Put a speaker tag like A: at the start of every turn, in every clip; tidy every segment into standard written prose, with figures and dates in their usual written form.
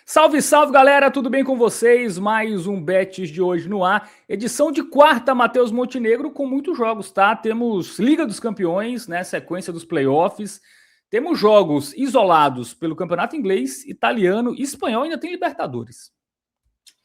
A: Salve, salve, galera, tudo bem com vocês? Mais um Betis de hoje no ar. Edição de quarta, Matheus Montenegro, com muitos jogos, tá? Temos Liga dos Campeões, né? Sequência dos playoffs. Temos jogos isolados pelo Campeonato Inglês, Italiano e Espanhol, ainda tem Libertadores.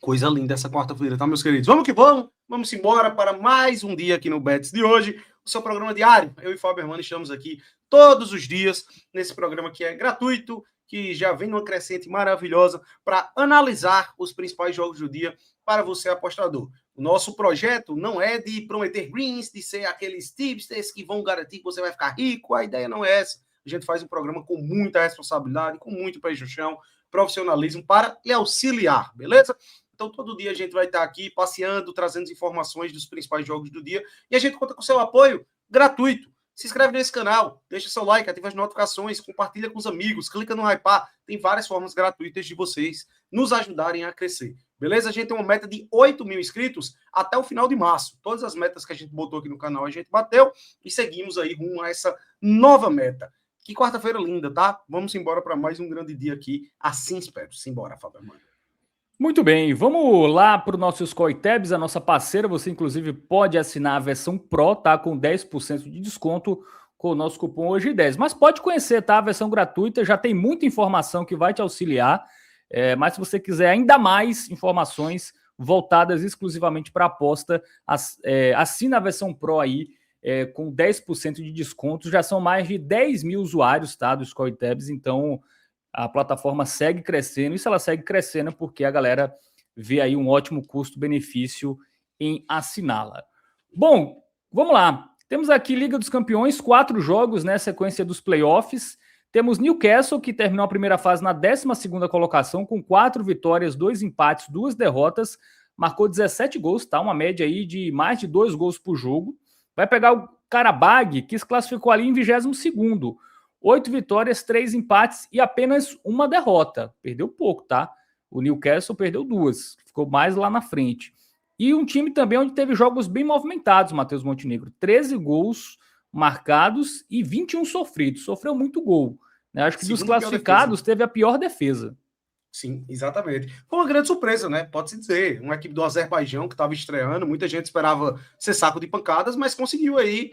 B: Coisa linda essa quarta-feira, tá, meus queridos? Vamos que vamos! Vamos embora para mais um dia aqui no Betis de hoje, o seu programa diário. Eu e Fábio Hermano estamos aqui todos os dias nesse programa que é gratuito, que já vem numa crescente maravilhosa para analisar os principais jogos do dia para você, apostador. O nosso projeto não é de prometer greens, de ser aqueles tipsters que vão garantir que você vai ficar rico. A ideia não é essa. A gente faz um programa com muita responsabilidade, com muito pé no chão, profissionalismo para lhe auxiliar, beleza? Então, todo dia a gente vai estar aqui passeando, trazendo informações dos principais jogos do dia. E a gente conta com o seu apoio gratuito. Se inscreve nesse canal, deixa seu like, ativa as notificações, compartilha com os amigos, clica no hypar. Tem várias formas gratuitas de vocês nos ajudarem a crescer. Beleza? A gente tem uma meta de 8 mil inscritos até o final de março. Todas as metas que a gente botou aqui no canal a gente bateu e seguimos aí rumo a essa nova meta. Que quarta-feira linda, tá? Vamos embora para mais um grande dia aqui. Assim espero. Simbora, Fábio Hermano.
A: Muito bem, vamos lá para o nosso ScoreTabs, a nossa parceira. Você, inclusive, pode assinar a versão Pro, tá? Com 10% de desconto com o nosso cupom HOJE10. Mas pode conhecer, tá? A versão gratuita, já tem muita informação que vai te auxiliar. Mas se você quiser ainda mais informações voltadas exclusivamente para aposta, assina a versão Pro aí, com 10% de desconto. Já são mais de 10 mil usuários, tá? Do ScoreTabs, então a plataforma segue crescendo. Isso ela segue crescendo porque a galera vê aí um ótimo custo-benefício em assiná-la. Bom, vamos lá. Temos aqui Liga dos Campeões, 4 jogos, né? Sequência dos playoffs. Temos Newcastle, que terminou a primeira fase na 12ª colocação, com 4 vitórias, 2 empates, 2 derrotas. Marcou 17 gols, tá? Uma média aí de mais de 2 gols por jogo. Vai pegar o Karabag, que se classificou ali em 22º. 8 vitórias, 3 empates e apenas uma derrota. Perdeu pouco, tá? O Newcastle perdeu 2, ficou mais lá na frente. E um time também onde teve jogos bem movimentados, Matheus Montenegro. 13 gols marcados e 21 sofridos. Sofreu muito gol, né? Acho que dos classificados teve a pior defesa.
B: Sim, exatamente. Foi uma grande surpresa, né? Pode-se dizer. Uma equipe do Azerbaijão que estava estreando, muita gente esperava ser saco de pancadas, mas conseguiu aí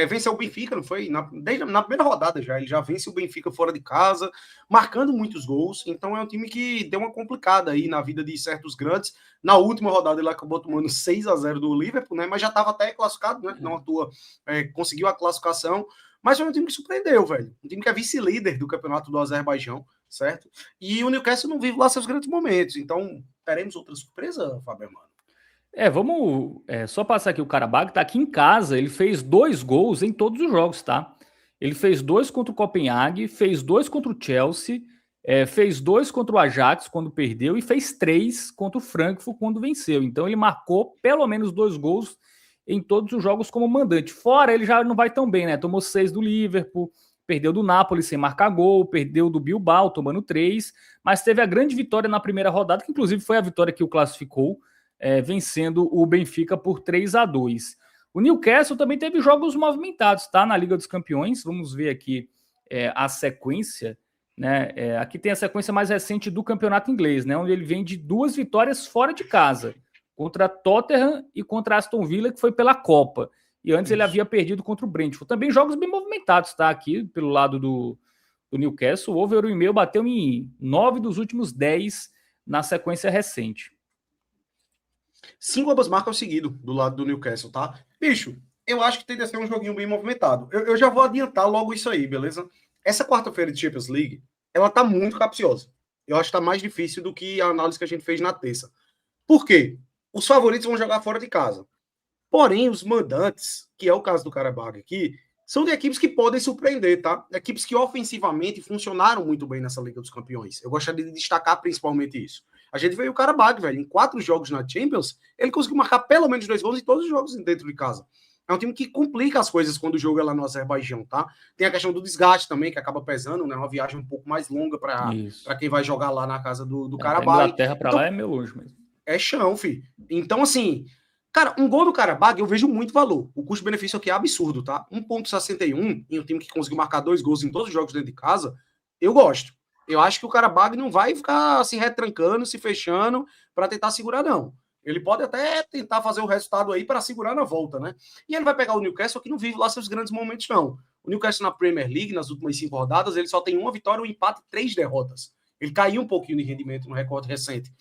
B: vencer o Benfica, não foi? Desde na primeira rodada já, ele já vence o Benfica fora de casa, marcando muitos gols. Então é um time que deu uma complicada aí na vida de certos grandes. Na última rodada ele acabou tomando 6-0 do Liverpool, né? Mas já estava até classificado, né? Não atua, conseguiu a classificação. Mas foi um time que surpreendeu, velho. Um time que é vice-líder do campeonato do Azerbaijão, certo? E o Newcastle não vive lá seus grandes momentos. Então, teremos outra surpresa, Fábio Hermano?
A: Vamos só passar aqui o Karabag, tá aqui em casa, ele fez 2 gols em todos os jogos, tá? Ele fez 2 contra o Copenhague, fez 2 contra o Chelsea, fez 2 contra o Ajax quando perdeu e fez 3 contra o Frankfurt quando venceu. Então ele marcou pelo menos 2 gols em todos os jogos como mandante. Fora, ele já não vai tão bem, né? Tomou 6 do Liverpool, perdeu do Napoli sem marcar gol, perdeu do Bilbao tomando 3, mas teve a grande vitória na primeira rodada, que inclusive foi a vitória que o classificou, vencendo o Benfica por 3-2. O Newcastle também teve jogos movimentados, tá? Na Liga dos Campeões. Vamos ver aqui a sequência, né? Aqui tem a sequência mais recente do campeonato inglês, né? Onde ele vem de 2 vitórias fora de casa, contra Tottenham e contra Aston Villa, que foi pela Copa. E antes ele havia perdido contra o Brentford. Também jogos bem movimentados, tá? Aqui pelo lado do Newcastle. O over 1,5 bateu em 9 dos últimos 10 na sequência recente.
B: 5 ambas marcas seguido do lado do Newcastle, tá? Bicho, eu acho que tende a ser um joguinho bem movimentado. Eu já vou adiantar logo isso aí, beleza? Essa quarta-feira de Champions League, ela tá muito capciosa. Eu acho que tá mais difícil do que a análise que a gente fez na terça. Por quê? Os favoritos vão jogar fora de casa. Porém, os mandantes, que é o caso do Karabag aqui, são de equipes que podem surpreender, tá? Equipes que ofensivamente funcionaram muito bem nessa Liga dos Campeões. Eu gostaria de destacar principalmente isso. A gente veio o Karabag, velho, em 4 jogos na Champions, ele conseguiu marcar pelo menos 2 gols em todos os jogos dentro de casa. É um time que complica as coisas quando o jogo é lá no Azerbaijão, tá? Tem a questão do desgaste também, que acaba pesando, né? Uma viagem um pouco mais longa para quem vai jogar lá na casa do Karabag.
A: Da Inglaterra para então, lá é meio longe mesmo.
B: É chão, filho. Então, assim, cara, um gol do Karabag eu vejo muito valor. O custo-benefício aqui é absurdo, tá? 1,61 em um time que conseguiu marcar 2 gols em todos os jogos dentro de casa, eu gosto. Eu acho que o Karabag não vai ficar se retrancando, se fechando para tentar segurar, não. Ele pode até tentar fazer o resultado aí para segurar na volta, né? E ele vai pegar o Newcastle, que não vive lá seus grandes momentos, não. O Newcastle na Premier League, nas últimas 5 rodadas, ele só tem uma vitória, um empate e 3 derrotas. Ele caiu um pouquinho de rendimento no recorde recente.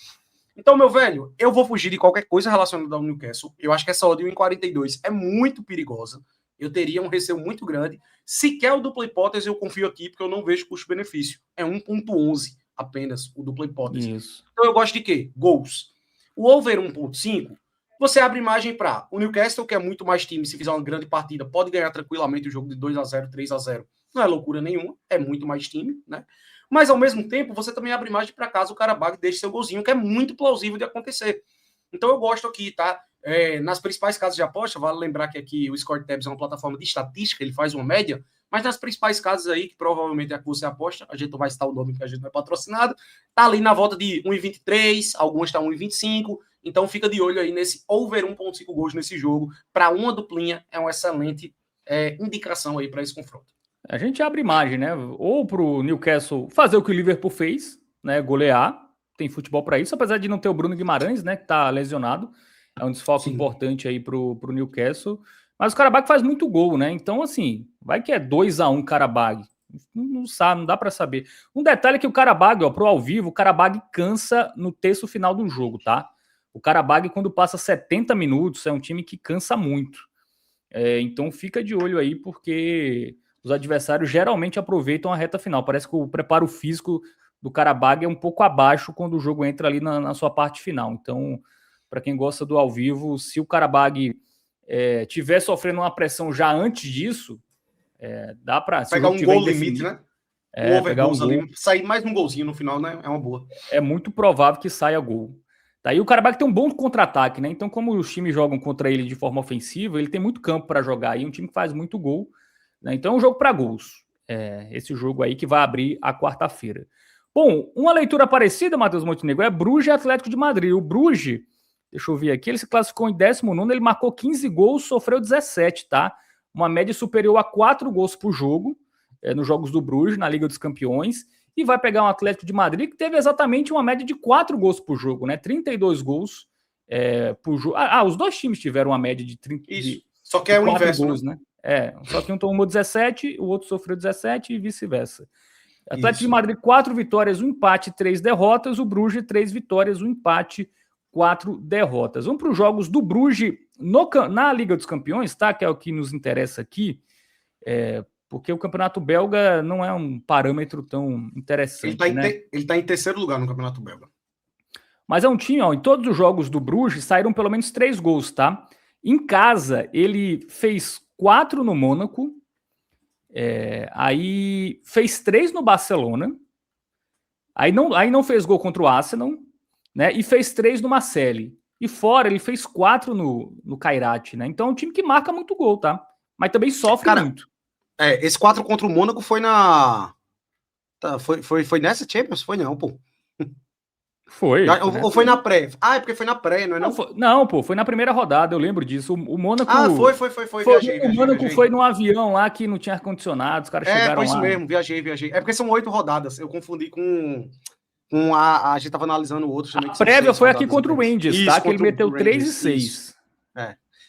B: Então, meu velho, eu vou fugir de qualquer coisa relacionada ao Newcastle. Eu acho que essa odd 1,42 é muito perigosa. Eu teria um receio muito grande. Se quer o dupla hipótese, eu confio aqui, porque eu não vejo custo-benefício. É 1,11 apenas o dupla hipótese.
A: Isso.
B: Então eu gosto de quê? Gols. O over 1,5, você abre margem para o Newcastle, que é muito mais time, se fizer uma grande partida, pode ganhar tranquilamente o jogo de 2-0, 3-0. Não é loucura nenhuma, é muito mais time, né? Mas ao mesmo tempo, você também abre margem para caso o Karabag deixe seu golzinho, que é muito plausível de acontecer. Então eu gosto aqui, tá? Nas principais casas de aposta, vale lembrar que aqui o ScoreTabs é uma plataforma de estatística, ele faz uma média, mas nas principais casas aí, que provavelmente é a que você aposta, a gente não vai citar o nome porque a gente não é patrocinado, tá ali na volta de 1,23, algumas tá 1,25, então fica de olho aí nesse over 1,5 gols nesse jogo, para uma duplinha é uma excelente indicação aí para esse confronto.
A: A gente abre imagem, né? Ou pro Newcastle fazer o que o Liverpool fez, né? Golear. Tem futebol para isso, apesar de não ter o Bruno Guimarães, né? Que tá lesionado. É um desfalque importante aí pro Newcastle. Mas o Karabag faz muito gol, né? Então, assim, vai que é 2-1 Karabag. Não sabe, não dá para saber. Um detalhe é que o Karabag, ó, pro ao vivo, o Karabag cansa no terço final do jogo, tá? O Karabag, quando passa 70 minutos, é um time que cansa muito. Então fica de olho aí, porque os adversários geralmente aproveitam a reta final. Parece que o preparo físico do Karabag é um pouco abaixo quando o jogo entra ali na sua parte final. Então, para quem gosta do ao vivo, se o Karabag tiver sofrendo uma pressão já antes disso, dá para
B: pegar um gol limite, né? O over
A: pegar
B: goals ali, sair mais um golzinho no final, né? É uma boa.
A: É muito provável que saia gol. Daí o Karabag tem um bom contra-ataque, né? Então, como os times jogam contra ele de forma ofensiva, ele tem muito campo para jogar aí, um time que faz muito gol, né? Então é um jogo para gols. Esse jogo aí que vai abrir a quarta-feira. Bom, uma leitura parecida, Matheus Montenegro, é Bruges e Atlético de Madrid. O Bruges, deixa eu ver aqui, ele se classificou em 19º, ele marcou 15 gols, sofreu 17, tá? Uma média superior a 4 gols por jogo, nos jogos do Bruges, na Liga dos Campeões, e vai pegar um Atlético de Madrid que teve exatamente uma média de 4 gols por jogo, né? 32 gols por jogo. Os dois times tiveram uma média de 30.
B: Isso. Só que é o inverso,
A: gols, né? Só que um tomou 17, o outro sofreu 17 e vice-versa. Atlético de Madrid, 4 vitórias, 1 empate, 3 derrotas. O Bruges, 3 vitórias, 1 empate, 4 derrotas. Vamos para os jogos do Bruges na Liga dos Campeões, tá? Que é o que nos interessa aqui. Porque o campeonato belga não é um parâmetro tão interessante.
B: Ele está em terceiro lugar no campeonato belga.
A: Mas é um time, ó, em todos os jogos do Bruges saíram pelo menos 3 gols, tá? Em casa, ele fez 4 no Mônaco, aí fez 3 no Barcelona, aí não fez gol contra o Arsenal, né? E fez 3 no Marseille. E fora, ele fez 4 no Kairat, né? Então é um time que marca muito gol, tá? Mas também sofre muito.
B: Esse 4 contra o Mônaco foi na... Foi nessa Champions? Foi não, pô.
A: Foi.
B: Ou foi na pré? É porque foi na pré, não é não?
A: Não, pô, foi na primeira rodada, eu lembro disso. O Mônaco...
B: Foi. Viajei.
A: O Mônaco foi num avião lá que não tinha ar-condicionado, os caras chegaram lá.
B: Foi isso mesmo, viajei. É porque são 8 rodadas, eu confundi com a gente tava analisando outros também.
A: A prévia foi aqui contra o Rangers, tá? Que ele meteu 3 e 6.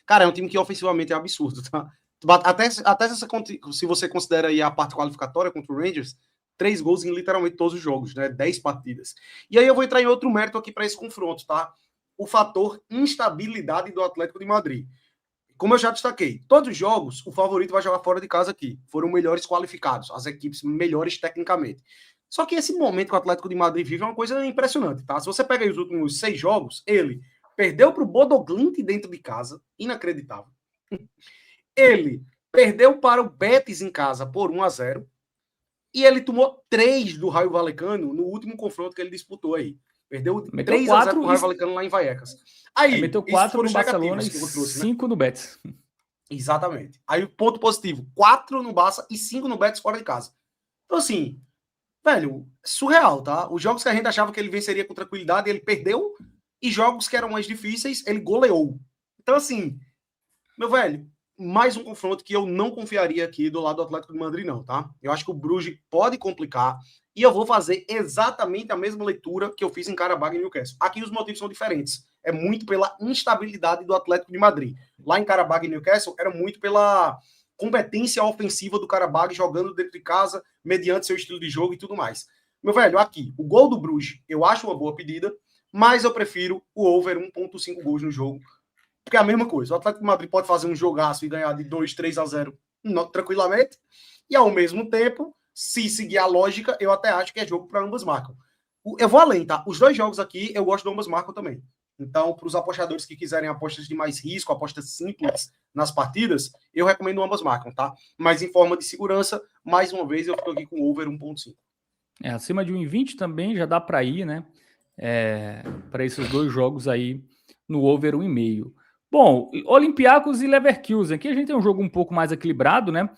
B: Cara, é um time que ofensivamente é absurdo, tá? Até se você considera aí a parte qualificatória contra o Rangers, 3 gols em literalmente todos os jogos, né? 10 partidas. E aí eu vou entrar em outro mérito aqui para esse confronto, tá? O fator instabilidade do Atlético de Madrid. Como eu já destaquei, todos os jogos, o favorito vai jogar fora de casa aqui. Foram melhores qualificados, as equipes melhores tecnicamente. Só que esse momento que o Atlético de Madrid vive é uma coisa impressionante, tá? Se você pega aí os últimos 6 jogos, ele perdeu para o Bodo Glimt dentro de casa, inacreditável. Ele perdeu para o Betis em casa por 1-0. E ele tomou 3 do Raio Vallecano no último confronto que ele disputou aí. Perdeu 3-0 pro Raio Vallecano lá em Vallecas. Aí,
A: meteu 4 no Barcelona e 5 no Betis.
B: Exatamente. Aí o ponto positivo, 4 no Barça e 5 no Betis fora de casa. Então assim, velho, surreal, tá? Os jogos que a gente achava que ele venceria com tranquilidade, ele perdeu. E jogos que eram mais difíceis, ele goleou. Então assim, meu velho, mais um confronto que eu não confiaria aqui do lado do Atlético de Madrid, não, tá? Eu acho que o Bruges pode complicar e eu vou fazer exatamente a mesma leitura que eu fiz em Qarabağ e Newcastle. Aqui os motivos são diferentes. É muito pela instabilidade do Atlético de Madrid. Lá em Qarabağ e Newcastle era muito pela competência ofensiva do Qarabağ jogando dentro de casa, mediante seu estilo de jogo e tudo mais. Meu velho, aqui, o gol do Bruges eu acho uma boa pedida, mas eu prefiro o over 1.5 gols no jogo. Porque é a mesma coisa. O Atlético de Madrid pode fazer um jogaço e ganhar de 2-3-0 tranquilamente. E, ao mesmo tempo, se seguir a lógica, eu até acho que é jogo para ambas marcam. Eu vou além, tá? Os dois jogos aqui, eu gosto de ambas marcam também. Então, para os apostadores que quiserem apostas de mais risco, apostas simples nas partidas, eu recomendo ambas marcam, tá? Mas em forma de segurança, mais uma vez, eu fico aqui com over 1.5.
A: Acima de 1,20 também já dá para ir, né? Para esses dois jogos aí no over 1,5. Bom, Olympiacos e Leverkusen. Aqui a gente tem um jogo um pouco mais equilibrado, né?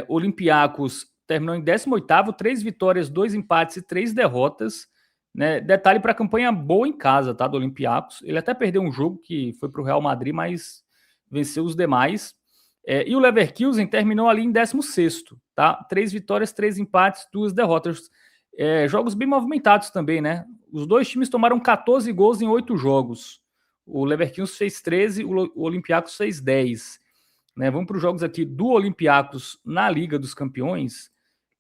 A: Olympiacos terminou em 18º, 3 vitórias, 2 empates e 3 derrotas. Né? Detalhe para a campanha boa em casa, tá? Do Olympiacos. Ele até perdeu um jogo que foi para o Real Madrid, mas venceu os demais. E o Leverkusen terminou ali em 16º, tá? 3 vitórias, 3 empates, 2 derrotas. Jogos bem movimentados também, né? Os dois times tomaram 14 gols em 8 jogos. O Leverkusen fez 13, o Olympiacos fez 10. Né? Vamos para os jogos aqui do Olympiacos na Liga dos Campeões.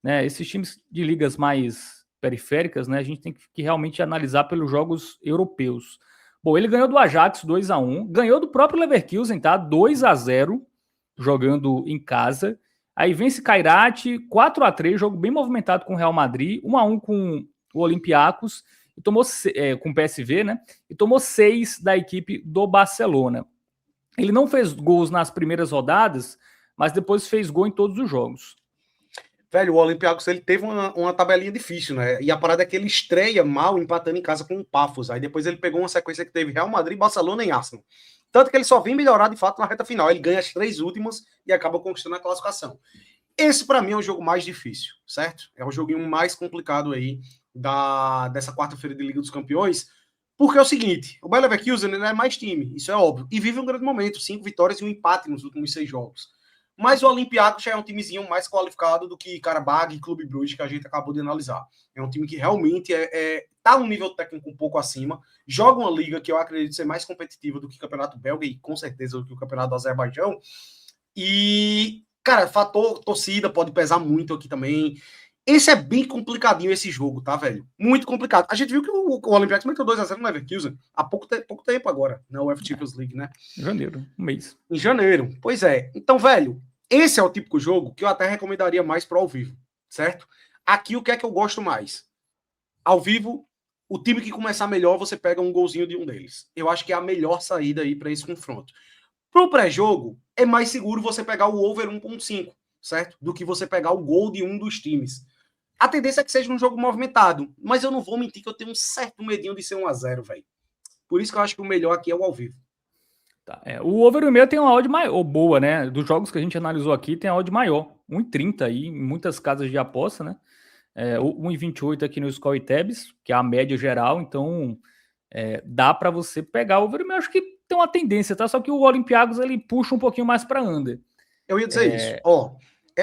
A: Né? Esses times de ligas mais periféricas, né? A gente tem que realmente analisar pelos jogos europeus. Bom, ele ganhou do Ajax 2-1, ganhou do próprio Leverkusen, tá? 2-0, jogando em casa. Aí vence Kairat, 4-3, jogo bem movimentado com o Real Madrid, 1-1 com o Olympiacos, e tomou com o PSV, né? E tomou 6 da equipe do Barcelona. Ele não fez gols nas primeiras rodadas, mas depois fez gol em todos os jogos.
B: Velho, o Olympiacos ele teve uma tabelinha difícil, né? E a parada é que ele estreia mal empatando em casa com o Pafos. Aí depois ele pegou uma sequência que teve Real Madrid, Barcelona e Arsenal. Tanto que ele só vem melhorar de fato na reta final. Ele ganha as 3 últimas e acaba conquistando a classificação. Esse, para mim, é o jogo mais difícil, certo? É o joguinho mais complicado aí dessa quarta-feira de Liga dos Campeões. Porque é o seguinte, o Bayer Leverkusen ele é mais time, isso é óbvio. E vive um grande momento, 5 vitórias e um empate nos últimos 6 jogos. Mas o Olympiacos já é um timezinho mais qualificado do que Qarabağ e Clube Bruges, que a gente acabou de analisar. É um time que realmente tá um nível técnico um pouco acima, joga uma liga que eu acredito ser mais competitiva do que o Campeonato Belga e com certeza do que o Campeonato do Azerbaijão. E, cara, fator torcida pode pesar muito aqui também. Esse é bem complicadinho, esse jogo, tá, velho? Muito complicado. A gente viu que o Olympiacos meteu 2-0 no Leverkusen há pouco tempo agora, na UEFA Champions League, né?
A: Em janeiro, um mês.
B: Em janeiro, pois é. Então, velho, esse é o típico jogo que eu até recomendaria mais para ao vivo, certo? Aqui, o que é que eu gosto mais? Ao vivo, o time que começar melhor, você pega um golzinho de um deles. Eu acho que é a melhor saída aí para esse confronto. Pro pré-jogo, é mais seguro você pegar o over 1.5, certo? Do que você pegar o gol de um dos times. A tendência é que seja um jogo movimentado, mas eu não vou mentir que eu tenho um certo medinho de ser 1-0, velho. Por isso que eu acho que o melhor aqui é o ao vivo.
A: Tá, o over 1,5 tem uma odd maior, boa, né? Dos jogos que a gente analisou aqui, tem a odd maior. 1,30 aí, em muitas casas de aposta, né? 1,28 aqui no ScoreTabs, que é a média geral, então dá para você pegar o over 1,5. Acho que tem uma tendência, tá? Só que o Olympiacos, ele puxa um pouquinho mais para under.
B: Eu ia dizer isso.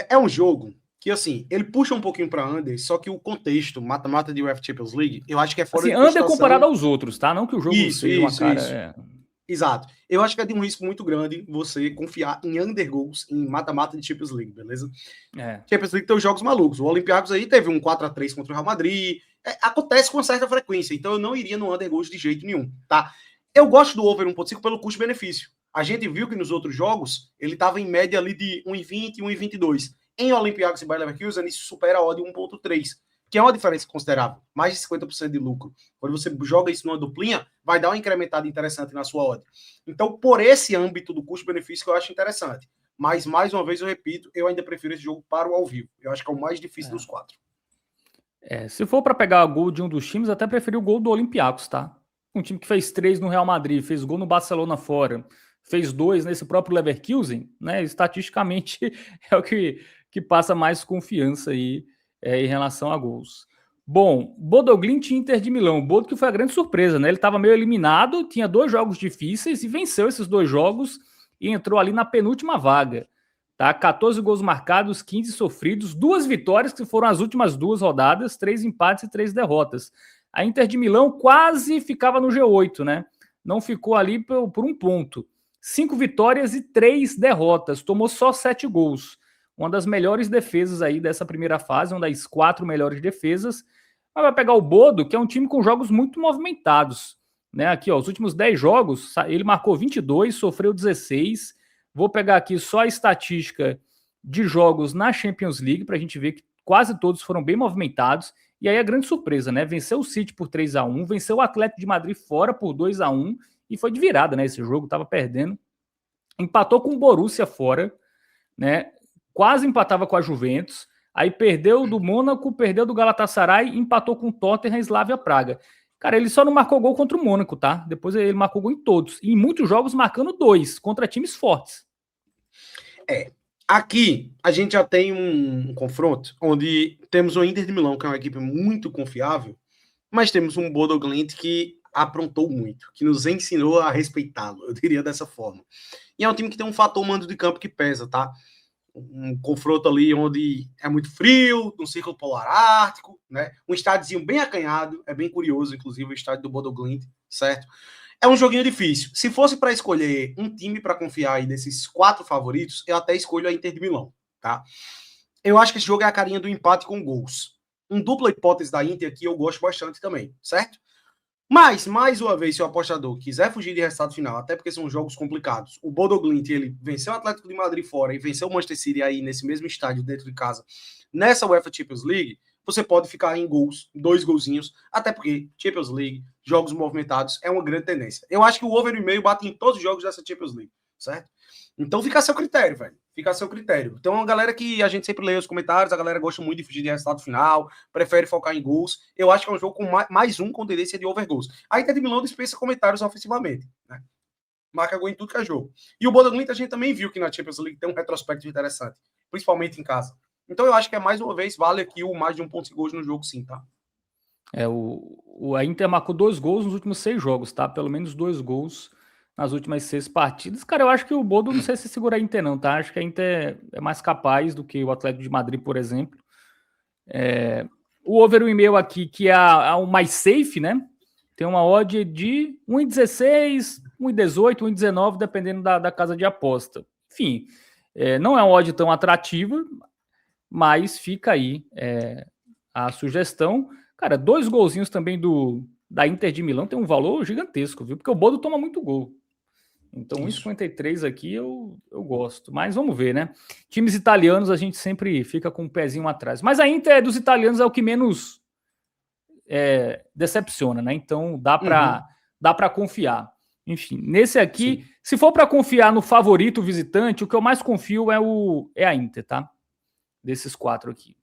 B: É um jogo que, assim, ele puxa um pouquinho para under, só que o contexto, mata-mata de UEFA Champions League, eu acho que é fora
A: assim,
B: de
A: under comparado aos outros, tá? Não que o jogo seja uma cara...
B: Isso. Exato. Eu acho que é de um risco muito grande você confiar em under goals em mata-mata de Champions League, beleza? Champions League tem os jogos malucos. O Olympiacos aí teve um 4-3 contra o Real Madrid. Acontece com certa frequência, então eu não iria no under goals de jeito nenhum, tá? Eu gosto do over 1.5 pelo custo-benefício. A gente viu que nos outros jogos ele estava em média ali de 1,20 e 1,22. Em Olympiacos e Bayer Leverkusen, isso supera a odd 1.3, que é uma diferença considerável, mais de 50% de lucro. Quando você joga isso numa duplinha, vai dar uma incrementada interessante na sua odd. Então, por esse âmbito do custo-benefício que eu acho interessante. Mas, mais uma vez, eu repito, eu ainda prefiro esse jogo para o ao vivo. Eu acho que é o mais difícil dos 4.
A: Se for para pegar o gol de um dos times, até preferi o gol do Olympiacos, tá? Um time que fez 3 no Real Madrid, fez gol no Barcelona fora, fez 2 nesse próprio Leverkusen, né? Estatisticamente é o que passa mais confiança aí em relação a gols. Bom, Bodo Glimt e Inter de Milão. O Bodo que foi a grande surpresa, né? Ele estava meio eliminado, tinha 2 jogos difíceis e venceu esses 2 jogos e entrou ali na penúltima vaga. Tá? 14 gols marcados, 15 sofridos, 2 vitórias, que foram as últimas 2 rodadas, 3 empates e 3 derrotas. A Inter de Milão quase ficava no G8, né? Não ficou ali por um ponto. 5 vitórias e 3 derrotas, tomou só 7 gols. Uma das melhores defesas aí dessa primeira fase, uma das 4 melhores defesas. Mas vai pegar o Bodo, que é um time com jogos muito movimentados. Né? Aqui, ó, os últimos 10 jogos, ele marcou 22, sofreu 16. Vou pegar aqui só a estatística de jogos na Champions League, para a gente ver que quase todos foram bem movimentados. E aí a grande surpresa, né? Venceu o City por 3-1, venceu o Atlético de Madrid fora por 2-1, e foi de virada, né? Esse jogo estava perdendo. Empatou com o Borussia fora, né? Quase empatava com a Juventus. Aí perdeu do Mônaco, perdeu do Galatasaray, empatou com o Tottenham e Slavia Praga. Cara, ele só não marcou gol contra o Mônaco, tá? Depois ele marcou gol em todos. E em muitos jogos marcando 2 contra times fortes.
B: Aqui a gente já tem um confronto onde temos o Inter de Milão, que é uma equipe muito confiável, mas temos um Bodo Glimt que aprontou muito, que nos ensinou a respeitá-lo, eu diria dessa forma. E é um time que tem um fator mando de campo que pesa, tá? Um confronto ali onde é muito frio, um círculo polar ártico, né? Um estádiozinho bem acanhado, é bem curioso, inclusive, o estádio do Bodo Glimt, certo? É um joguinho difícil. Se fosse para escolher um time para confiar aí desses 4 favoritos, eu até escolho a Inter de Milão, tá? Eu acho que esse jogo é a carinha do empate com gols. Um dupla hipótese da Inter aqui eu gosto bastante também, certo? Mas, mais uma vez, se o apostador quiser fugir de resultado final, até porque são jogos complicados, o Bodo Glimt, ele venceu o Atlético de Madrid fora e venceu o Manchester City aí nesse mesmo estádio dentro de casa, nessa UEFA Champions League, você pode ficar em gols, 2 golzinhos, até porque Champions League, jogos movimentados, é uma grande tendência. Eu acho que o over e meio bate em todos os jogos dessa Champions League, certo? Então fica a seu critério, velho. Fica a seu critério. Então, a galera que a gente sempre lê os comentários, a galera gosta muito de fugir de resultado final, prefere focar em gols. Eu acho que é um jogo com mais um com tendência de over gols. A Inter de Milão dispensa comentários ofensivamente, né? Marca gol em tudo que é jogo. E o Bodo Glimt a gente também viu que na Champions League tem um retrospecto interessante, principalmente em casa. Então eu acho que mais uma vez vale aqui o mais de 1,5 gols no jogo, sim, tá?
A: A Inter marcou 2 gols nos últimos 6 jogos, tá? Pelo menos 2 gols nas últimas 6 partidas. Cara, eu acho que o Bodo não sei se segura a Inter não, tá? Acho que a Inter é mais capaz do que o Atlético de Madrid, por exemplo. O over 1,5 aqui, que é o mais safe, né? Tem uma odd de 1,16, 1,18, 1,19, dependendo da casa de aposta. Enfim, não é uma odd tão atrativa, mas fica aí a sugestão. Cara, 2 golzinhos também da Inter de Milão tem um valor gigantesco, viu? Porque o Bodo toma muito gol. Então, 1,53 aqui eu gosto. Mas vamos ver, né? Times italianos a gente sempre fica com um pezinho atrás. Mas a Inter dos italianos é o que menos decepciona, né? Então dá para confiar. Enfim, nesse aqui, sim. Se for para confiar no favorito visitante, o que eu mais confio é a Inter, tá? Desses 4 aqui.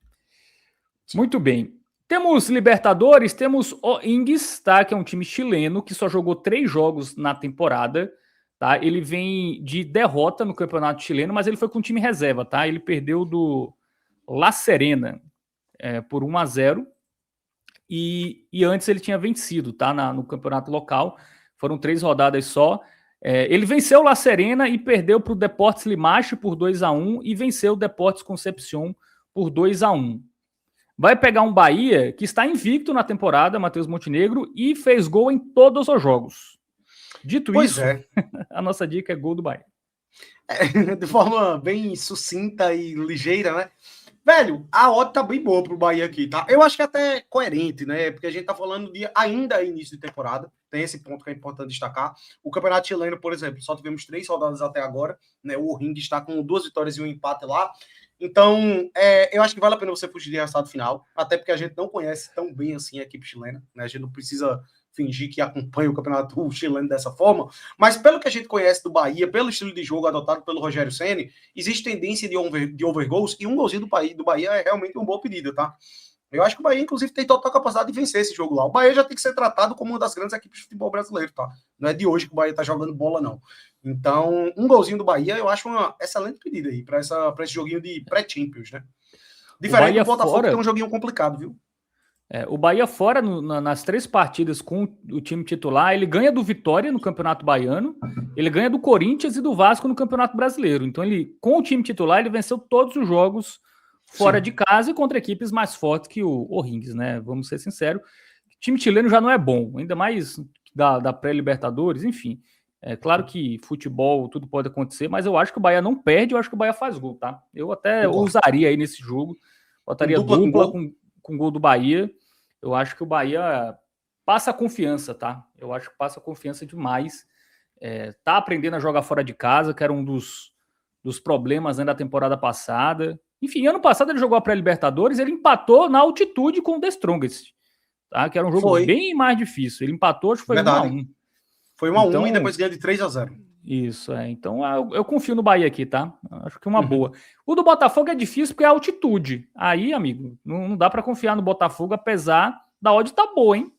A: Muito bem. Temos Libertadores, temos o Ings, tá? Que é um time chileno que só jogou 3 jogos na temporada. Tá? Ele vem de derrota no campeonato chileno, mas ele foi com o time reserva, tá? Ele perdeu do La Serena por 1-0 e antes ele tinha vencido, tá? No campeonato local. Foram 3 rodadas só. Ele venceu o La Serena e perdeu para o Deportes Limache por 2-1 e venceu o Deportes Concepción por 2-1. Vai pegar um Bahia que está invicto na temporada, Matheus Montenegro, e fez gol em todos os jogos. Dito isso, a nossa dica é gol do Bahia.
B: De forma bem sucinta e ligeira, né? Velho, a odd tá bem boa pro Bahia aqui, tá? Eu acho que é até coerente, né? Porque a gente tá falando de ainda início de temporada. Tem esse ponto que é importante destacar. O campeonato chileno, por exemplo, só tivemos 3 rodadas até agora, né? O Ring está com 2 vitórias e um empate lá. Então, eu acho que vale a pena você fugir de resultado final, até porque a gente não conhece tão bem assim a equipe chilena, né? A gente não precisa fingir que acompanha o campeonato chileno dessa forma, mas pelo que a gente conhece do Bahia, pelo estilo de jogo adotado pelo Rogério Ceni, existe tendência de over goals, e um golzinho do Bahia é realmente uma boa pedida, tá? Eu acho que o Bahia, inclusive, tem total capacidade de vencer esse jogo lá. O Bahia já tem que ser tratado como uma das grandes equipes de futebol brasileiro, tá? Não é de hoje que o Bahia tá jogando bola, não. Então, um golzinho do Bahia, eu acho uma excelente pedida aí, para esse joguinho de pré-Champions, né? Diferente do Botafogo, que tem um joguinho complicado, viu?
A: O Bahia fora, nas 3 partidas com o time titular, ele ganha do Vitória no Campeonato Baiano, ele ganha do Corinthians e do Vasco no Campeonato Brasileiro. Então, ele, com o time titular, ele venceu todos os jogos fora de casa e contra equipes mais fortes que o O'Higgins, né? Vamos ser sinceros. O time chileno já não é bom, ainda mais da pré-Libertadores, enfim. É claro que futebol, tudo pode acontecer, mas eu acho que o Bahia não perde, eu acho que o Bahia faz gol, tá? Eu até ousaria aí nesse jogo, botaria dupla com gol do Bahia. Eu acho que o Bahia passa confiança, tá? Eu acho que passa confiança demais. Tá aprendendo a jogar fora de casa, que era um dos problemas, né, da temporada passada. Enfim, ano passado ele jogou a pré-Libertadores, ele empatou na altitude com o The Strongest, tá? Que era um jogo bem mais difícil. Ele empatou, acho que foi 1-1.
B: Foi 1-1 e depois ganhou de 3-0.
A: Isso, então eu confio no Bahia aqui, tá? Acho que é uma boa. O do Botafogo é difícil porque é altitude. Aí, amigo, não dá para confiar no Botafogo, apesar da odd tá boa, hein?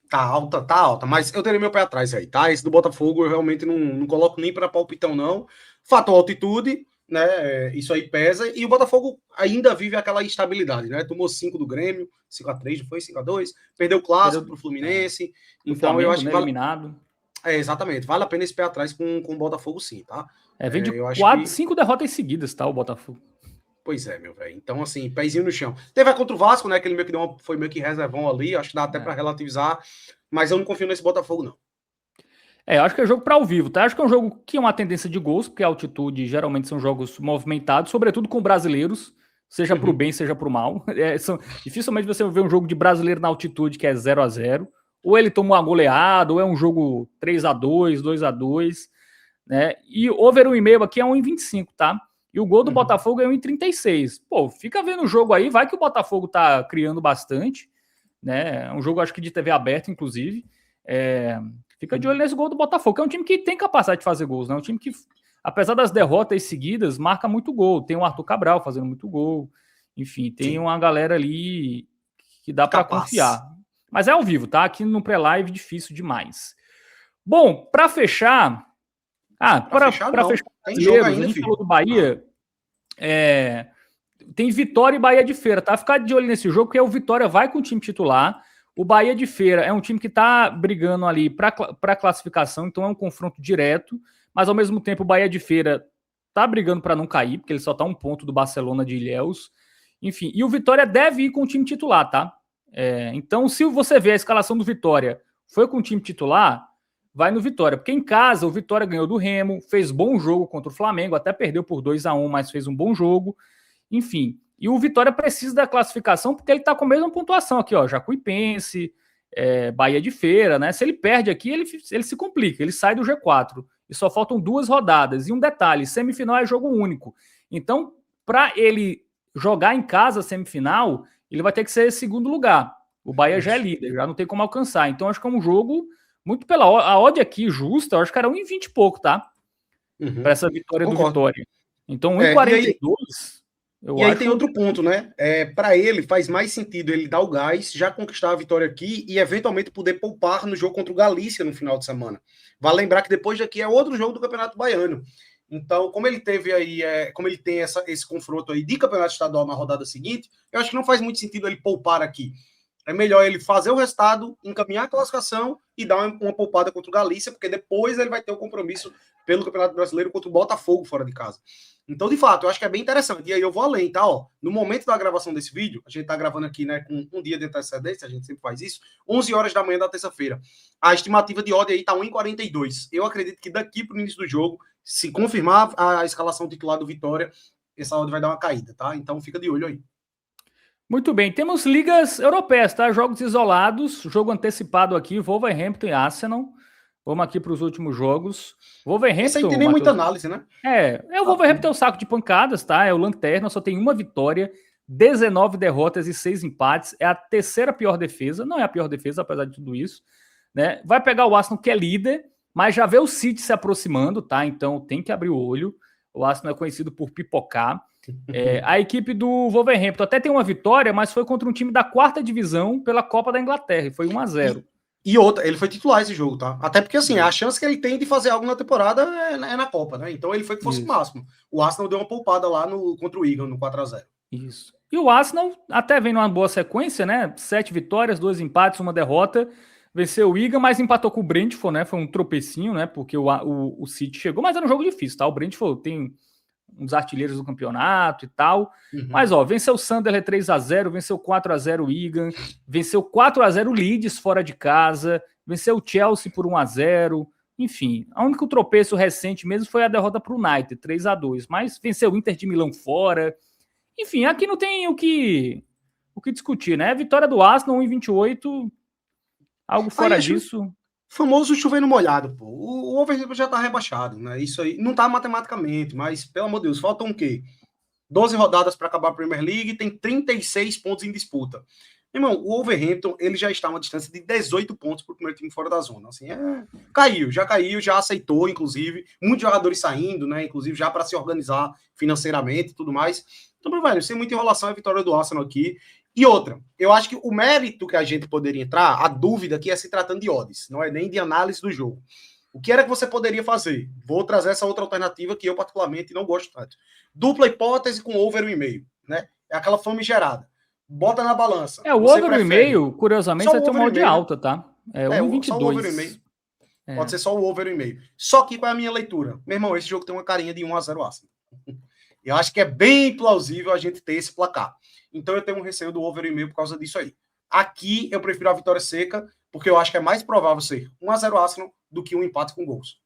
B: Tá alta, mas eu teria meu pé atrás aí, tá? Esse do Botafogo eu realmente não coloco nem para palpitão, não. Fato altitude, né? Isso aí pesa. E o Botafogo ainda vive aquela instabilidade, né? Tomou 5 do Grêmio, 5-3, não foi? 5-2. Perdeu o clássico pro Fluminense. Então
A: Flamengo,
B: eu acho que
A: eliminado.
B: Exatamente. Vale a pena esse pé atrás com o Botafogo, sim, tá?
A: Vem de 5 derrotas seguidas, tá? O Botafogo.
B: Pois é, meu velho. Então, assim, pezinho no chão. Teve a contra o Vasco, né? Que ele meio que foi meio que reservão ali. Acho que dá até para relativizar. Mas eu não confio nesse Botafogo, não.
A: Eu acho que é jogo para ao vivo, tá? Acho que é um jogo que é uma tendência de gols, porque a altitude geralmente são jogos movimentados, sobretudo com brasileiros, seja pro bem, seja pro mal. Dificilmente você vai ver um jogo de brasileiro na altitude que é 0-0. Ou ele toma uma goleada, ou é um jogo 3-2, 2-2, né? E over 1,5 aqui é 1,25, tá? E o gol do Botafogo é 1,36. Pô, fica vendo o jogo aí, vai que o Botafogo tá criando bastante, né? É um jogo, acho que de TV aberta, inclusive. Fica de olho nesse gol do Botafogo, que é um time que tem capacidade de fazer gols, né? Um time que, apesar das derrotas seguidas, marca muito gol. Tem o Arthur Cabral fazendo muito gol. Enfim, tem uma galera ali que dá para confiar. Mas é ao vivo, tá? Aqui no pré-live, difícil demais. Bom, para fechar... para fechar
B: tem jogo ainda,
A: a gente falou do Bahia, tem Vitória e Bahia de Feira, tá? Ficar de olho nesse jogo, porque o Vitória vai com o time titular. O Bahia de Feira é um time que tá brigando ali para classificação, então é um confronto direto, mas ao mesmo tempo o Bahia de Feira tá brigando para não cair, porque ele só tá 1 ponto do Barcelona de Ilhéus. Enfim, e o Vitória deve ir com o time titular, tá? Então, se você vê a escalação do Vitória foi com o time titular, vai no Vitória, porque em casa o Vitória ganhou do Remo, fez bom jogo contra o Flamengo, até perdeu por 2-1, mas fez um bom jogo. Enfim, e o Vitória precisa da classificação porque ele tá com a mesma pontuação aqui, ó, Jacuipense, Bahia de Feira, né? Se ele perde aqui, ele se complica, ele sai do G4 e só faltam 2 rodadas. E um detalhe, semifinal é jogo único. Então, para ele jogar em casa a semifinal, ele vai ter que ser segundo lugar. O Bahia já é líder, já não tem como alcançar. Então, acho que é um jogo muito pela a odd aqui justa, eu acho que era 1,20 e pouco, tá? Para essa vitória do Vitória. Então, 1,42...
B: E aí tem outro ponto, né? Para ele faz mais sentido ele dar o gás, já conquistar a vitória aqui e eventualmente poder poupar no jogo contra o Galícia no final de semana. Vale lembrar que depois daqui é outro jogo do Campeonato Baiano. Então, como ele teve aí, como ele tem esse confronto aí de Campeonato Estadual na rodada seguinte, eu acho que não faz muito sentido ele poupar aqui. É melhor ele fazer o resultado, encaminhar a classificação e dar uma poupada contra o Galícia, porque depois ele vai ter o compromisso pelo Campeonato Brasileiro contra o Botafogo fora de casa. Então, de fato, eu acho que é bem interessante. E aí eu vou além, tá? Ó, no momento da gravação desse vídeo, a gente tá gravando aqui, né, com um dia de antecedência, a gente sempre faz isso, 11 horas da manhã da terça-feira. A estimativa de odd aí tá 1,42. Eu acredito que daqui pro início do jogo, se confirmar a escalação titular do Vitória, essa odd vai dar uma caída, tá? Então fica de olho aí.
A: Muito bem, temos ligas europeias, tá? Jogos isolados, jogo antecipado aqui, Wolverhampton e Arsenal. Vamos aqui para os últimos jogos. Wolverhampton...
B: Isso aí tem nem muita análise, né?
A: O Wolverhampton é o saco de pancadas, tá? É o lanterna, só tem 1 vitória, 19 derrotas e 6 empates. É a terceira pior defesa, não é a pior defesa, apesar de tudo isso, né? Vai pegar o Arsenal, que é líder, mas já vê o City se aproximando, tá? Então tem que abrir o olho. O Arsenal é conhecido por pipocar. A equipe do Wolverhampton até tem 1 vitória, mas foi contra um time da 4ª divisão pela Copa da Inglaterra, e foi 1-0.
B: E outra, ele foi titular esse jogo, tá? Até porque, assim, a chance que ele tem de fazer algo na temporada é na Copa, né? Então ele foi que fosse o máximo. O Arsenal deu uma poupada lá contra o Wigan, no 4-0.
A: Isso. E o Arsenal até vem numa boa sequência, né? 7 vitórias, 2 empates, 1 derrota. Venceu o Wigan, mas empatou com o Brentford, né? Foi um tropecinho, né? Porque o City chegou, mas era um jogo difícil, tá? O Brentford tem um dos artilheiros do campeonato e tal. Mas, ó, venceu o Sunderland 3-0, venceu 4-0 o Wigan, venceu 4-0 o Leeds fora de casa, venceu o Chelsea por 1-0. Enfim, o único tropeço recente mesmo foi a derrota para o United, 3-2. Mas venceu o Inter de Milão fora. Enfim, aqui não tem o que discutir, né? Vitória do Arsenal, 1,28. Algo fora disso.
B: Famoso chovendo molhado, pô. O Wolverhampton já tá rebaixado, né? Isso aí não tá matematicamente, mas, pelo amor de Deus, faltam o quê? 12 rodadas para acabar a Premier League, tem 36 pontos em disputa. Irmão, o Wolverhampton, ele já está a uma distância de 18 pontos para o primeiro time fora da zona. Assim, caiu, já aceitou, inclusive. Muitos jogadores saindo, né? Inclusive já para se organizar financeiramente e tudo mais. Então, meu velho, sem muita enrolação, é a vitória do Arsenal aqui. E outra, eu acho que o mérito que a gente poderia entrar, a dúvida aqui é se tratando de odds, não é nem de análise do jogo. O que era que você poderia fazer? Vou trazer essa outra alternativa que eu particularmente não gosto tanto. Dupla hipótese com over 1,5, né? É aquela famigerada. Bota na balança.
A: O over 1,5, curiosamente, vai ter uma odd alta, tá?
B: É 1,22. Só o over 1,5. Pode ser só o over 1,5. Só que qual é a minha leitura? Meu irmão, esse jogo tem uma carinha de 1-0 Arsenal. Eu acho que é bem plausível a gente ter esse placar. Então eu tenho um receio do over 1,5 por causa disso aí. Aqui eu prefiro a vitória seca, porque eu acho que é mais provável ser 1-0 Arsenal do que um empate com gols.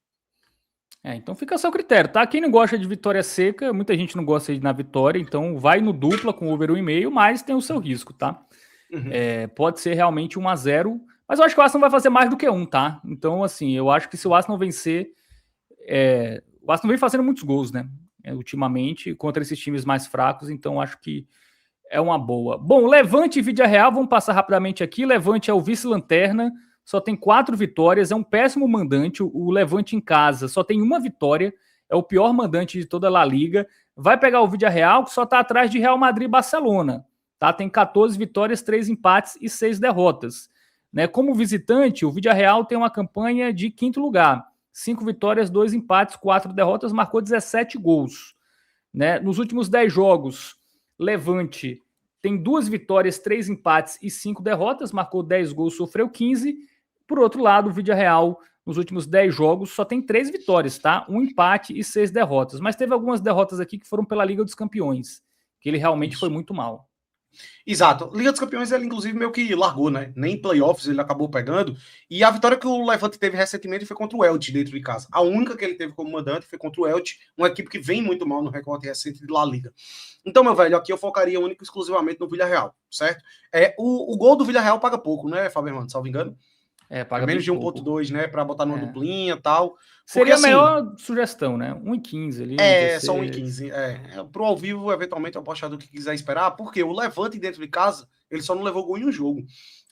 A: Então fica a seu critério, tá? Quem não gosta de vitória seca, muita gente não gosta de ir na vitória, então vai no dupla com over 1,5, mas tem o seu risco, tá? Pode ser realmente 1-0, mas eu acho que o Arsenal vai fazer mais do que 1, tá? Então, assim, eu acho que se o Arsenal vencer, o Arsenal vem fazendo muitos gols, né? Ultimamente, contra esses times mais fracos, então acho que é uma boa. Bom, Levante e Vídea-Real, vamos passar rapidamente aqui. Levante é o vice-lanterna, só tem 4 vitórias, é um péssimo mandante. O Levante em casa só tem 1 vitória, é o pior mandante de toda a La Liga. Vai pegar o Vídea-Real, que só está atrás de Real Madrid e Barcelona. Tá? Tem 14 vitórias, 3 empates e 6 derrotas. Né? Como visitante, o Vídea-Real tem uma campanha de 5º lugar. 5 vitórias, 2 empates, 4 derrotas, marcou 17 gols. Né? Nos últimos 10 jogos, Levante tem 2 vitórias, 3 empates e 5 derrotas, marcou 10 gols, sofreu 15. Por outro lado, o Vídea-Real, nos últimos 10 jogos, só tem 3 vitórias, tá? 1 empate e 6 derrotas. Mas teve algumas derrotas aqui que foram pela Liga dos Campeões, que ele realmente foi muito mal.
B: Exato. Liga dos Campeões, ele inclusive meio que largou, né? Nem playoffs ele acabou pegando. E a vitória que o Levante teve recentemente foi contra o Elche dentro de casa. A única que ele teve como mandante foi contra o Elche, uma equipe que vem muito mal no recorte recente de La Liga. Então, meu velho, aqui eu focaria único e exclusivamente no Villarreal, certo? O gol do Villarreal paga pouco, né, Fábio Hermano? Salvo engano. Paga menos de 1,2, né? Para botar numa duplinha e tal.
A: Seria a melhor sugestão, né? 1,15 ali.
B: Só 1,15. Pro ao vivo, eventualmente, o apostador que quiser esperar, porque o Levante dentro de casa, ele só não levou gol em um jogo.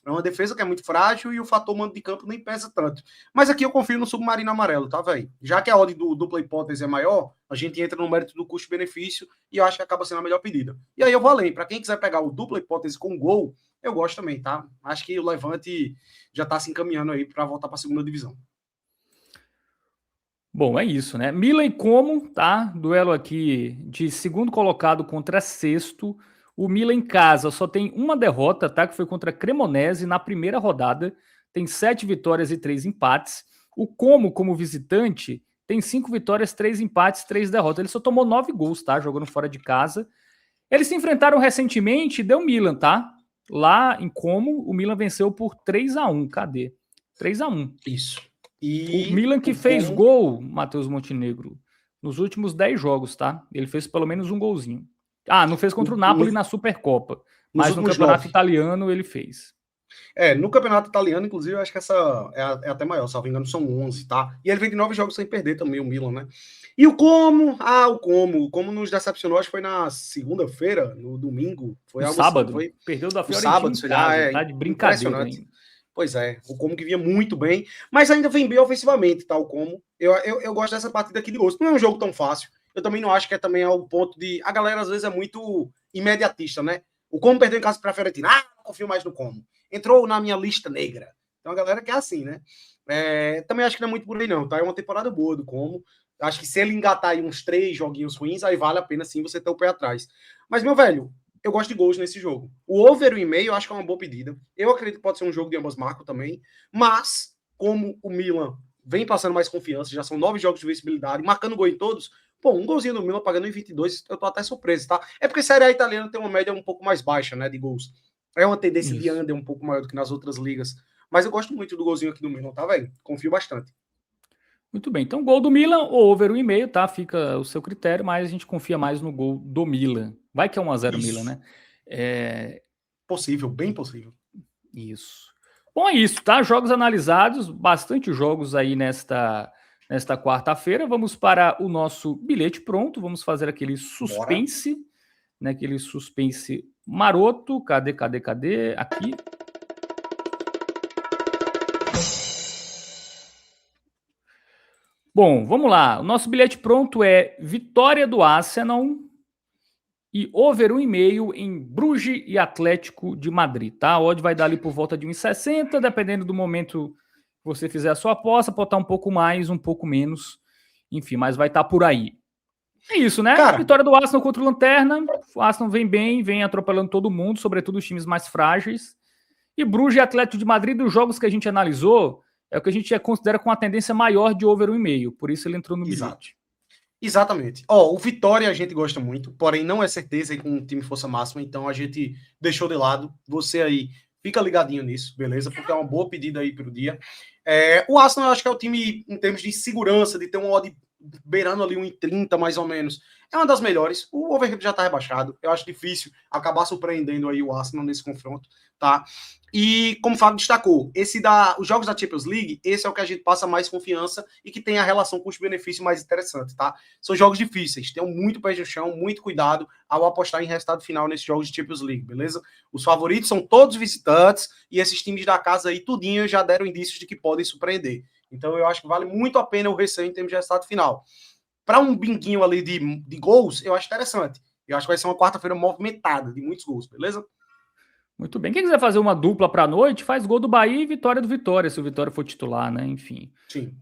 B: É uma defesa que é muito frágil e o fator mando de campo nem pesa tanto. Mas aqui eu confio no Submarino Amarelo, tá, velho? Já que a odd do dupla hipótese é maior, a gente entra no mérito do custo-benefício e eu acho que acaba sendo a melhor pedida. E aí eu vou além. Para quem quiser pegar o dupla hipótese com gol, eu gosto também, tá? Acho que o Levante já tá se encaminhando aí para voltar para a segunda divisão.
A: Bom, é isso, né? Milan e Como, tá? Duelo aqui de segundo colocado contra sexto. O Milan em casa só tem 1 derrota, tá? Que foi contra a Cremonese na primeira rodada. Tem 7 vitórias e 3 empates. O como visitante, tem 5 vitórias, 3 empates, 3 derrotas. Ele só tomou 9 gols, tá? Jogando fora de casa. Eles se enfrentaram recentemente e deu Milan, tá? Lá em Como, o Milan venceu por 3-1. Cadê? 3-1.
B: Isso.
A: O Milan que fez gol, Matheus Montenegro, nos últimos 10 jogos, tá? Ele fez pelo menos um golzinho. Não fez contra o Napoli na Supercopa, mas no Campeonato Italiano ele fez.
B: No Campeonato Italiano, inclusive, eu acho que essa é até maior, salvo engano, são 11, tá? E ele vem de 9 jogos sem perder também, o Milan, né? E o Como? O Como nos decepcionou, acho que foi na segunda-feira, no domingo. Foi algo
A: sábado,
B: assim,
A: perdeu da Fiorentina em casa, tá de brincadeira, hein?
B: Pois é, o Como que vinha muito bem, mas ainda vem bem ofensivamente, tá? O Como. Eu gosto dessa partida aqui de gosto. Não é um jogo tão fácil. Eu também não acho que também é o ponto de... A galera, às vezes, é muito imediatista, né? O Como perdeu em casa para a Fiorentina. Não confio mais no Como. Entrou na minha lista negra. Então, a galera que é assim, né? Também acho que não é muito por aí, não, tá? É uma temporada boa do Como. Acho que se ele engatar aí uns 3 joguinhos ruins, aí vale a pena, sim, você ter o pé atrás. Mas, meu velho, eu gosto de gols nesse jogo. O over 1,5 eu acho que é uma boa pedida. Eu acredito que pode ser um jogo de ambas marcas também. Mas, como o Milan vem passando mais confiança, já são 9 jogos de visibilidade, marcando gol em todos, pô, um golzinho do Milan pagando em 22, eu tô até surpreso, tá? É porque a Série A italiana tem uma média um pouco mais baixa, né, de gols. É uma tendência de under um pouco maior do que nas outras ligas. Mas eu gosto muito do golzinho aqui do Milan, tá, velho? Confio bastante.
A: Muito bem, então gol do Milan ou over 1,5, tá? Fica o seu critério, mas a gente confia mais no gol do Milan. Vai que é 1-0 Milan, né?
B: Possível, bem possível.
A: Isso. Bom, é isso, tá? Jogos analisados, bastante jogos aí nesta quarta-feira. Vamos para o nosso bilhete pronto, vamos fazer aquele suspense, né? Aquele suspense maroto. Cadê? Aqui. Bom, vamos lá. O nosso bilhete pronto é vitória do Arsenal e over 1,5 em Bruges e Atlético de Madrid, tá? A odd vai dar ali por volta de 1,60, dependendo do momento que você fizer a sua aposta, pode estar um pouco mais, um pouco menos, enfim, mas vai estar por aí. É isso, né?
B: Cara,
A: vitória do Arsenal contra o Lanterna. O Arsenal vem bem, vem atropelando todo mundo, sobretudo os times mais frágeis. E Bruges e Atlético de Madrid, dos jogos que a gente analisou, é o que a gente considera com uma tendência maior de over 1,5. Por isso ele entrou no bilhete.
B: Exatamente. Ó, o Vitória a gente gosta muito, porém não é certeza aí com o time força máxima, então a gente deixou de lado. Você aí fica ligadinho nisso, beleza? Porque é uma boa pedida aí pro dia. O Arsenal eu acho que é o time, em termos de segurança, de ter um odd beirando ali 1,30 mais ou menos, é uma das melhores. O over já tá rebaixado. Eu acho difícil acabar surpreendendo aí o Arsenal nesse confronto, tá? E como o Fábio destacou, os jogos da Champions League, esse é o que a gente passa mais confiança e que tem a relação custo-benefício mais interessante, tá? São jogos difíceis, tenham muito pé no chão, muito cuidado ao apostar em resultado final nesses jogos de Champions League, beleza? Os favoritos são todos visitantes e esses times da casa aí, tudinho, já deram indícios de que podem surpreender. Então eu acho que vale muito a pena o receio em termos de resultado final. Para um binguinho ali de gols, eu acho interessante. Eu acho que vai ser uma quarta-feira movimentada, de muitos gols, beleza?
A: Muito bem. Quem quiser fazer uma dupla para a noite, faz gol do Bahia e vitória do Vitória, se o Vitória for titular, né? Enfim.
B: Sim.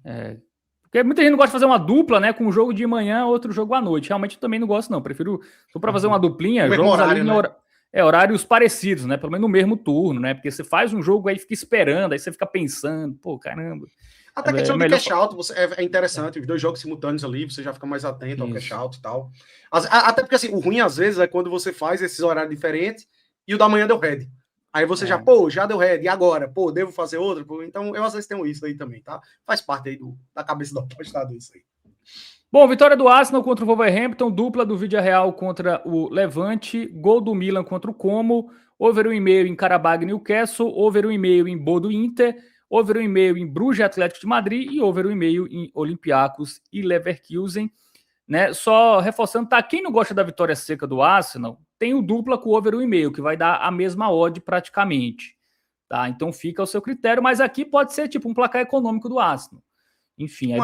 A: Porque muita gente não gosta de fazer uma dupla, né? Com um jogo de manhã, outro jogo à noite. Realmente eu também não gosto, não. Prefiro, só para fazer uma duplinha, jogos
B: horário,
A: ali
B: né?
A: Horários parecidos, né? Pelo menos no mesmo turno, né? Porque você faz um jogo aí, fica esperando, aí você fica pensando, pô, caramba.
B: Até a questão de cash out é interessante, os dois jogos simultâneos ali, você já fica mais atento ao cash out e tal. Até porque assim, o ruim às vezes é quando você faz esses horários diferentes e o da manhã deu red. Aí você já deu red, e agora? Pô, devo fazer outro? Pô, então eu às vezes tenho isso aí também, tá? Faz parte aí da cabeça do apostador isso aí.
A: Bom, vitória do Arsenal contra o Wolverhampton, dupla do Villarreal contra o Levante, gol do Milan contra o Como, over 1,5 em Qarabag Newcastle, over 1,5 em Bodo Inter, over 1,5 em Bruges Atlético de Madrid e over 1,5 em Olympiacos e Leverkusen. Né? Só reforçando, tá? Quem não gosta da vitória seca do Arsenal, tem o dupla com over 1,5, que vai dar a mesma odd praticamente. Tá? Então fica ao seu critério, mas aqui pode ser tipo um placar econômico do Arsenal. Enfim, aí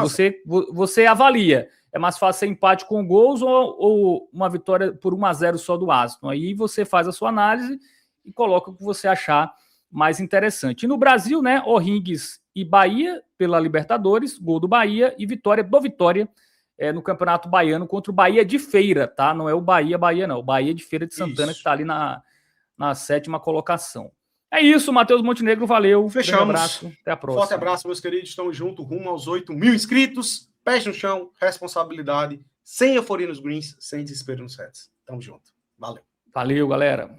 A: você avalia. É mais fácil ser empate com gols ou uma vitória por 1-0 só do Arsenal. Aí você faz a sua análise e coloca o que você achar mais interessante. E no Brasil, né, O'Higgins e Bahia pela Libertadores, gol do Bahia e vitória do Vitória no Campeonato Baiano contra o Bahia de Feira, tá? Não é o Bahia, não. O Bahia de Feira de Santana, que está ali na 7ª colocação. É isso, Matheus Montenegro, valeu.
B: Fechamos.
A: Um abraço, até a próxima.
B: Forte abraço, meus queridos. Estamos juntos, rumo aos 8.000 inscritos. Pés no chão, responsabilidade, sem euforia nos greens, sem desespero nos sets. Tamo junto. Valeu.
A: Valeu, galera.